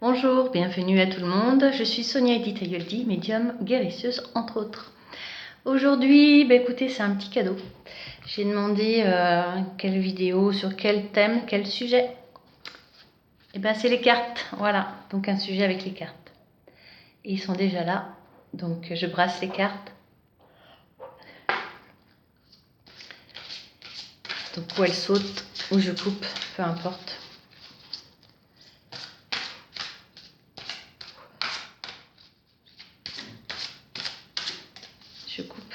Bonjour, bienvenue à tout le monde. Je suis Sonia Edith Ayoldi, médium guérisseuse entre autres. Aujourd'hui, écoutez, c'est un petit cadeau. J'ai demandé quelle vidéo, sur quel thème, quel sujet. C'est les cartes, voilà. Donc un sujet avec les cartes. Et ils sont déjà là. Donc je brasse les cartes. Donc où elles sautent, où je coupe, peu importe. Je coupe.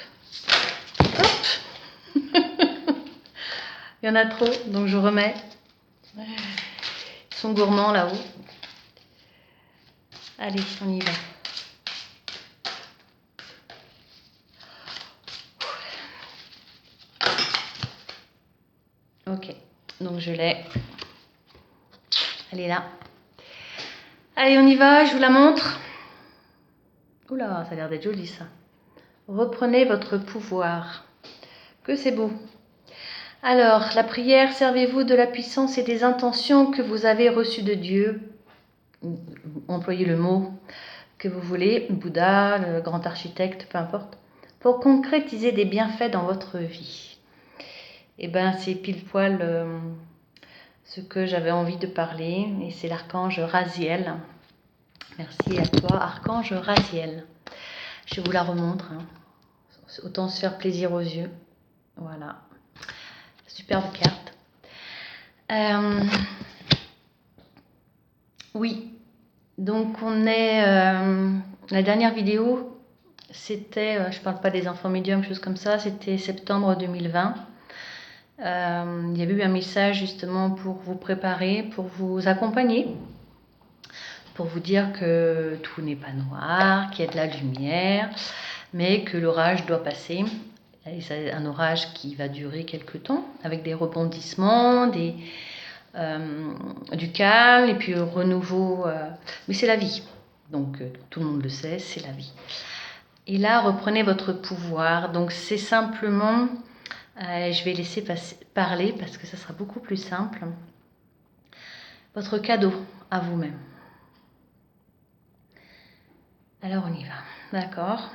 Hop. Il y en a trop, donc je remets. Ils sont gourmands là-haut. Allez, on y va. Ok, donc je l'ai. Elle est là. Allez, on y va, je vous la montre. Oula, ça a l'air d'être joli ça. Reprenez votre pouvoir. Que c'est beau. Alors, la prière, servez-vous de la puissance et des intentions que vous avez reçues de Dieu. Employez le mot que vous voulez, Bouddha, le grand architecte, peu importe, pour concrétiser des bienfaits dans votre vie. C'est pile poil ce que j'avais envie de parler, et c'est l'archange Raziel. Merci à toi, archange Raziel. Je vous la remontre, hein. Autant se faire plaisir aux yeux. Voilà, superbe carte. Oui, donc on est... la dernière vidéo, c'était, je parle pas des enfants médiums, choses comme ça, c'était septembre 2020. Il y avait eu un message justement pour vous préparer, pour vous accompagner, pour vous dire que tout n'est pas noir, qu'il y a de la lumière, mais que l'orage doit passer. Et c'est un orage qui va durer quelques temps, avec des rebondissements, du calme, et puis renouveau. Mais c'est la vie, donc tout le monde le sait, c'est la vie. Et là, reprenez votre pouvoir. Donc c'est simplement, je vais laisser parler parce que ça sera beaucoup plus simple. Votre cadeau à vous-même. Alors on y va, d'accord?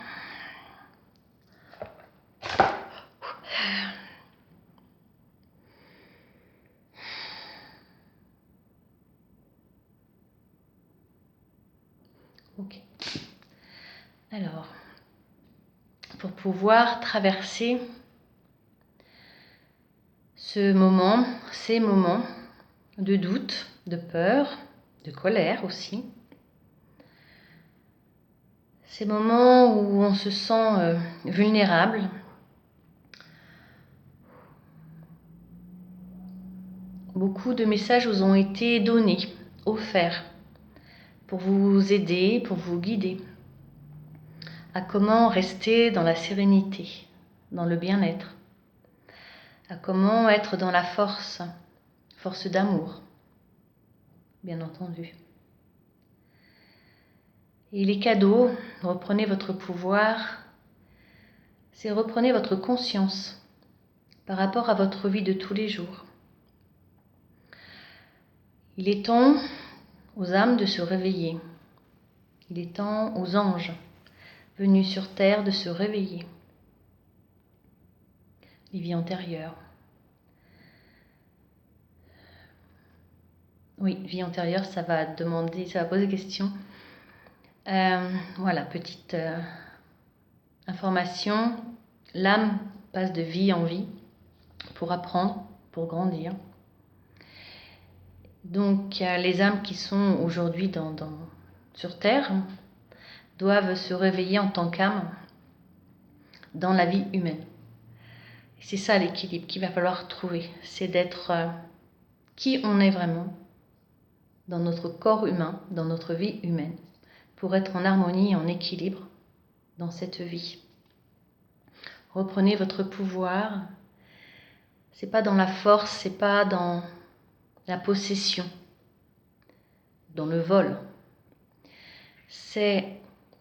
Ok. Alors, pour pouvoir traverser ces moments de doute, de peur, de colère aussi, ces moments où on se sent vulnérable, beaucoup de messages vous ont été donnés, offerts, pour vous aider, pour vous guider à comment rester dans la sérénité, dans le bien-être, à comment être dans la force d'amour, bien entendu. Et les cadeaux, reprenez votre pouvoir, c'est reprenez votre conscience par rapport à votre vie de tous les jours. Il est temps aux âmes de se réveiller. Il est temps aux anges venus sur terre de se réveiller. Les vies antérieures. Oui, vie antérieure, ça va poser question. Voilà, petite information. L'âme passe de vie en vie pour apprendre, pour grandir. Donc, les âmes qui sont aujourd'hui sur Terre doivent se réveiller en tant qu'âme dans la vie humaine. Et c'est ça l'équilibre qu'il va falloir trouver, c'est d'être qui on est vraiment dans notre corps humain, dans notre vie humaine, pour être en harmonie et en équilibre dans cette vie. Reprenez votre pouvoir. C'est pas dans la force, c'est pas dans la possession, dans le vol. C'est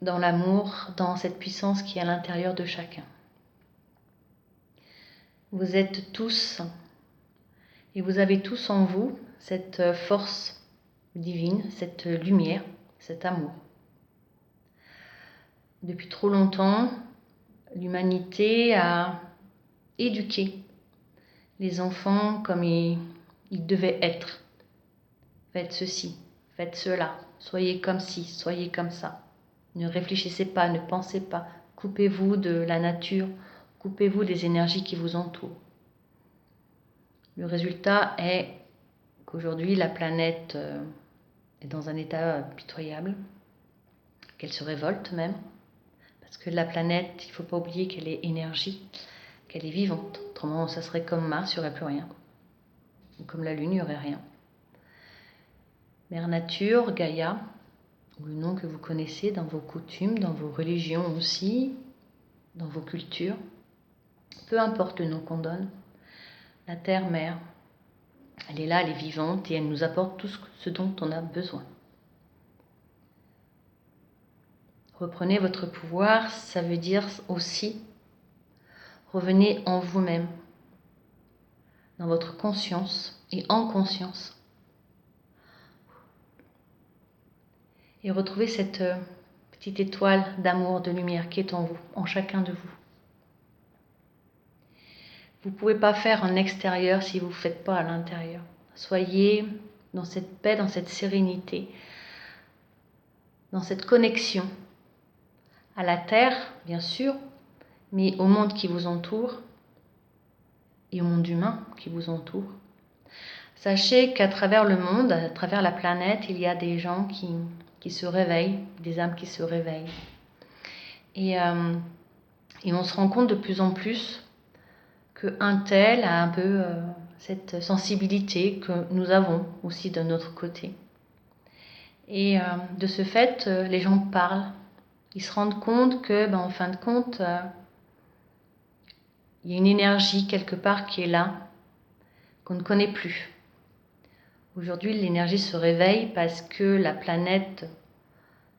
dans l'amour, dans cette puissance qui est à l'intérieur de chacun. Vous êtes tous et vous avez tous en vous cette force divine, cette lumière, cet amour. Depuis trop longtemps, l'humanité a éduqué les enfants comme ils devaient être. Faites ceci, faites cela, soyez comme ci, soyez comme ça. Ne réfléchissez pas, ne pensez pas. Coupez-vous de la nature, coupez-vous des énergies qui vous entourent. Le résultat est qu'aujourd'hui la planète est dans un état pitoyable, qu'elle se révolte même, parce que la planète, il ne faut pas oublier qu'elle est énergie, qu'elle est vivante. Autrement, ça serait comme Mars, il n'y aurait plus rien. Ou comme la Lune, il n'y aurait rien. Mère Nature, Gaïa, ou le nom que vous connaissez dans vos coutumes, dans vos religions aussi, dans vos cultures, peu importe le nom qu'on donne, la Terre-Mère, elle est là, elle est vivante et elle nous apporte tout ce dont on a besoin. Reprenez votre pouvoir, ça veut dire aussi revenez en vous-même, dans votre conscience et en conscience. Et retrouvez cette petite étoile d'amour, de lumière qui est en vous, en chacun de vous. Vous ne pouvez pas faire en extérieur si vous ne faites pas à l'intérieur. Soyez dans cette paix, dans cette sérénité, dans cette connexion à la terre, bien sûr, mais au monde qui vous entoure et au monde humain qui vous entoure. Sachez qu'à travers le monde, à travers la planète, il y a des gens qui se réveillent, des âmes qui se réveillent. Et on se rend compte de plus en plus qu'un tel a un peu cette sensibilité que nous avons aussi de notre côté. Et de ce fait, les gens parlent. Ils se rendent compte que, en fin de compte, il y a une énergie quelque part qui est là, qu'on ne connaît plus. Aujourd'hui, l'énergie se réveille parce que la planète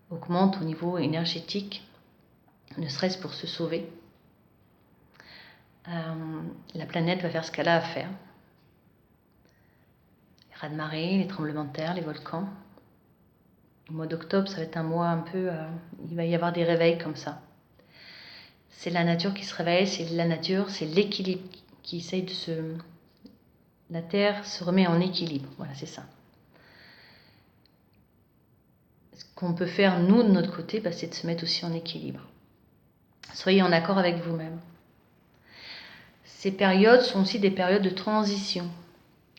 augmente au niveau énergétique, ne serait-ce pour se sauver. La planète va faire ce qu'elle a à faire. Les raz-de-marée, les tremblements de terre, les volcans. Au mois d'octobre, ça va être un mois un peu... il va y avoir des réveils comme ça. C'est la nature qui se réveille, c'est la nature, c'est l'équilibre qui essaye de se... La Terre se remet en équilibre, voilà, c'est ça. Ce qu'on peut faire, nous, de notre côté, c'est de se mettre aussi en équilibre. Soyez en accord avec vous-même. Ces périodes sont aussi des périodes de transition.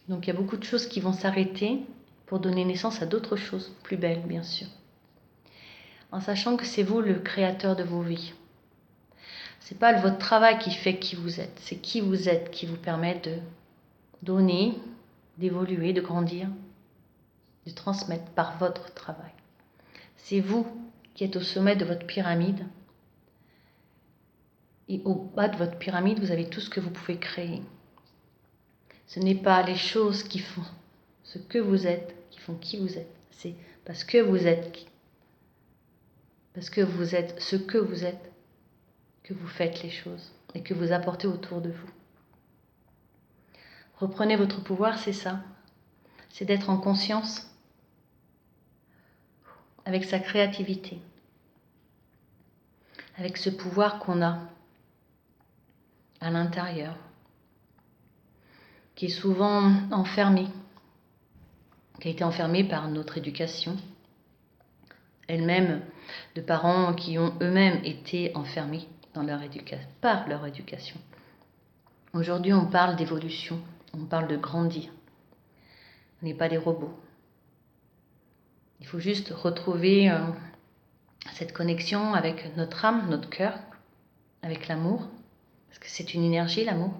Donc il y a beaucoup de choses qui vont s'arrêter pour donner naissance à d'autres choses, plus belles, bien sûr. En sachant que c'est vous le créateur de vos vies. C'est pas votre travail qui fait qui vous êtes, c'est qui vous êtes qui vous permet de donner, d'évoluer, de grandir, de transmettre par votre travail. C'est vous qui êtes au sommet de votre pyramide. Et au bas de votre pyramide, vous avez tout ce que vous pouvez créer. Ce n'est pas les choses qui font ce que vous êtes, qui font qui vous êtes. C'est parce que vous êtes ce que vous êtes, que vous faites les choses et que vous apportez autour de vous. Reprenez votre pouvoir, c'est ça. C'est d'être en conscience avec sa créativité, avec ce pouvoir qu'on a à l'intérieur, qui est souvent enfermé, qui a été enfermé par notre éducation, elle-même de parents qui ont eux-mêmes été enfermés par leur éducation. Aujourd'hui, on parle d'évolution, on parle de grandir. On n'est pas des robots. Il faut juste retrouver cette connexion avec notre âme, notre cœur, avec l'amour, parce que c'est une énergie, l'amour,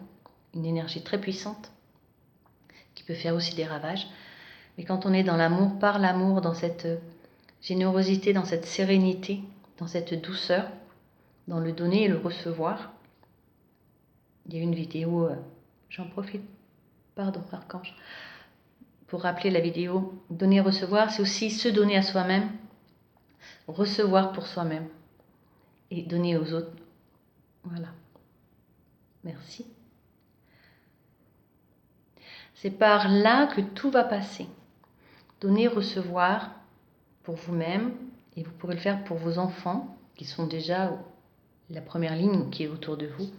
une énergie très puissante, qui peut faire aussi des ravages. Mais quand on est dans l'amour, par l'amour, dans cette générosité, dans cette sérénité, dans cette douceur, dans le donner et le recevoir. Il y a une vidéo, j'en profite, pardon Archange, pour rappeler la vidéo donner et recevoir, c'est aussi se donner à soi-même, recevoir pour soi-même et donner aux autres. Voilà. Merci. C'est par là que tout va passer. Donner, recevoir pour vous-même, et vous pourrez le faire pour vos enfants, qui sont déjà la première ligne qui est autour de vous,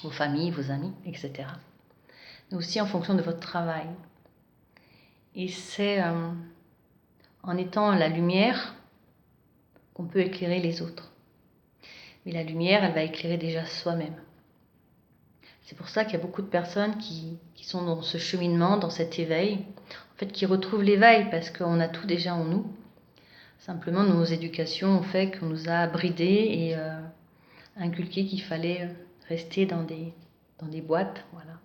vos familles, vos amis, etc. Mais aussi en fonction de votre travail. Et c'est en étant la lumière qu'on peut éclairer les autres. Mais la lumière, elle va éclairer déjà soi-même. C'est pour ça qu'il y a beaucoup de personnes qui sont dans ce cheminement, dans cet éveil, en fait, qui retrouvent l'éveil parce qu'on a tout déjà en nous. Simplement, nos éducations ont fait qu'on nous a bridés et inculqué qu'il fallait rester dans des boîtes, voilà,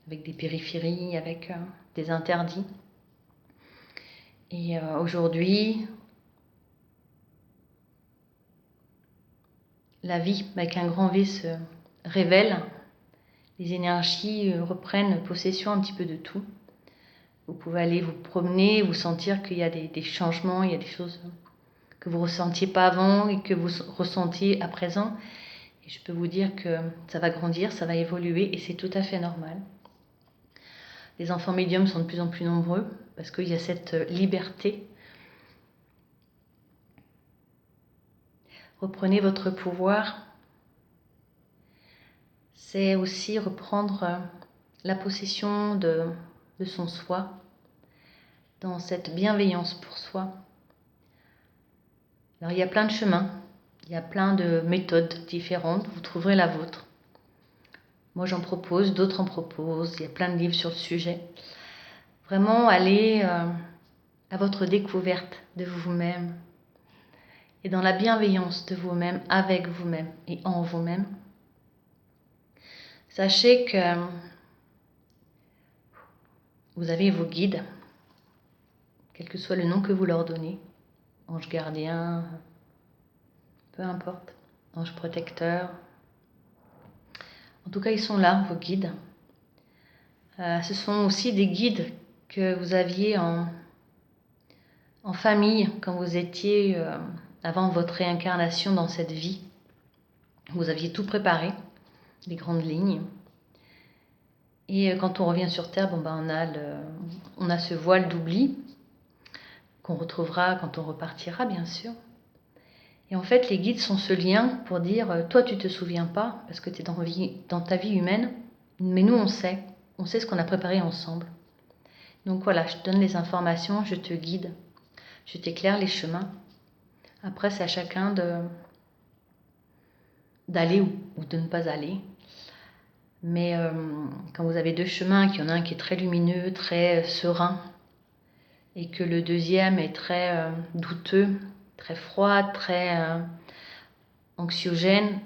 avec des périphéries, avec des interdits. Et aujourd'hui, la vie avec un grand V se révèle, les énergies reprennent possession un petit peu de tout. Vous pouvez aller vous promener, vous sentir qu'il y a des changements, il y a des choses que vous ne ressentiez pas avant et que vous ressentiez à présent. Et je peux vous dire que ça va grandir, ça va évoluer et c'est tout à fait normal. Les enfants médiums sont de plus en plus nombreux parce qu'il y a cette liberté. Reprenez votre pouvoir. C'est aussi reprendre la possession de son soi, dans cette bienveillance pour soi. Alors il y a plein de chemins, il y a plein de méthodes différentes, vous trouverez la vôtre. Moi j'en propose, d'autres en proposent, il y a plein de livres sur le sujet. Vraiment allez à votre découverte de vous-même et dans la bienveillance de vous-même, avec vous-même et en vous-même. Sachez que vous avez vos guides, quel que soit le nom que vous leur donnez, ange gardien, peu importe, ange protecteur. En tout cas, ils sont là, vos guides. Ce sont aussi des guides que vous aviez en famille quand vous étiez avant votre réincarnation dans cette vie. Vous aviez tout préparé, les grandes lignes. Et quand on revient sur Terre, on a ce voile d'oubli qu'on retrouvera quand on repartira, bien sûr. Et en fait, les guides sont ce lien pour dire, toi tu te souviens pas, parce que tu es dans ta vie humaine, mais nous on sait ce qu'on a préparé ensemble. Donc voilà, je te donne les informations, je te guide, je t'éclaire les chemins. Après, c'est à chacun d'aller ou de ne pas aller. Mais quand vous avez deux chemins, qu'il y en a un qui est très lumineux, très serein, et que le deuxième est très douteux, très froid, très anxiogène,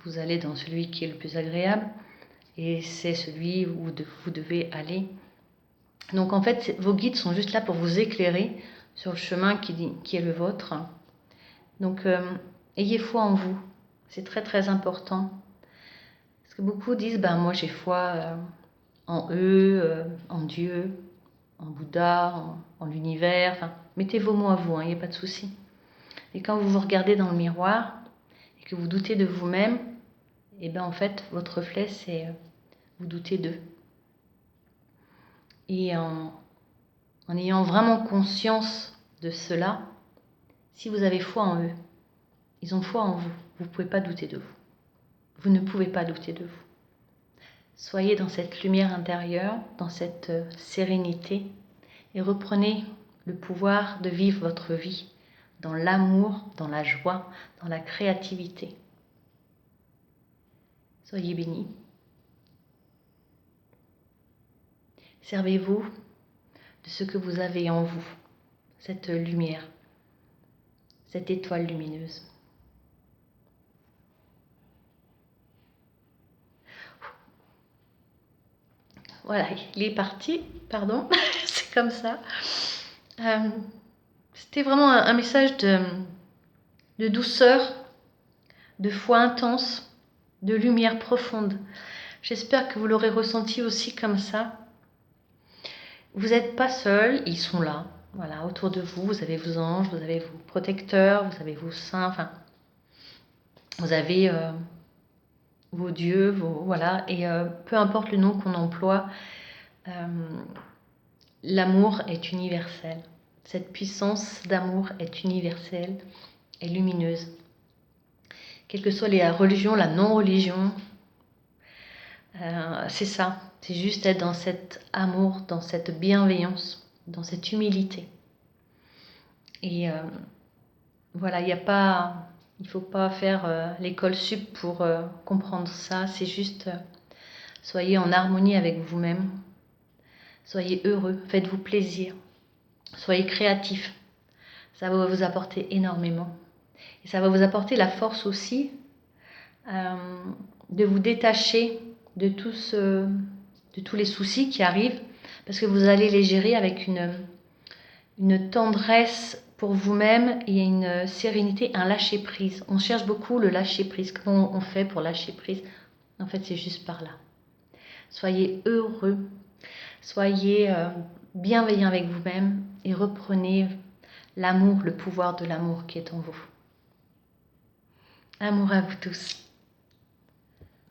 vous allez dans celui qui est le plus agréable, et c'est celui où vous devez aller. Donc en fait, vos guides sont juste là pour vous éclairer sur le chemin qui est le vôtre. Donc ayez foi en vous, c'est très très important. Parce que beaucoup disent, moi j'ai foi en eux, en Dieu, en Bouddha, en l'univers. Enfin, mettez vos mots à vous, il n'y a pas de souci. Et quand vous vous regardez dans le miroir et que vous doutez de vous-même, et en fait, votre reflet, c'est vous doutez d'eux. Et en ayant vraiment conscience de cela, si vous avez foi en eux, ils ont foi en vous, vous ne pouvez pas douter de vous. Vous ne pouvez pas douter de vous. Soyez dans cette lumière intérieure, dans cette sérénité, et reprenez le pouvoir de vivre votre vie dans l'amour, dans la joie, dans la créativité. Soyez bénis. Servez-vous de ce que vous avez en vous, cette lumière, cette étoile lumineuse. Voilà, il est parti, pardon, c'est comme ça. C'était vraiment un message de douceur, de foi intense, de lumière profonde. J'espère que vous l'aurez ressenti aussi comme ça. Vous n'êtes pas seul, ils sont là, voilà, autour de vous. Vous avez vos anges, vous avez vos protecteurs, vous avez vos saints, enfin, vous avez vos dieux, voilà, et peu importe le nom qu'on emploie, l'amour est universel. Cette puissance d'amour est universelle et lumineuse. Quelles que soient les religions, la non-religion, c'est ça. C'est juste être dans cet amour, dans cette bienveillance, dans cette humilité. Et voilà, il ne faut pas faire l'école sup pour comprendre ça. C'est juste, soyez en harmonie avec vous-même. Soyez heureux, faites-vous plaisir. Soyez créatifs. Ça va vous apporter énormément. Et ça va vous apporter la force aussi de vous détacher de tous les soucis qui arrivent, parce que vous allez les gérer avec une tendresse pour vous-même et une sérénité, un lâcher-prise. On cherche beaucoup le lâcher-prise. Comment on fait pour lâcher prise? En fait, c'est juste par là. Soyez heureux, soyez bienveillant avec vous-même et reprenez l'amour, le pouvoir de l'amour qui est en vous. Amour à vous tous.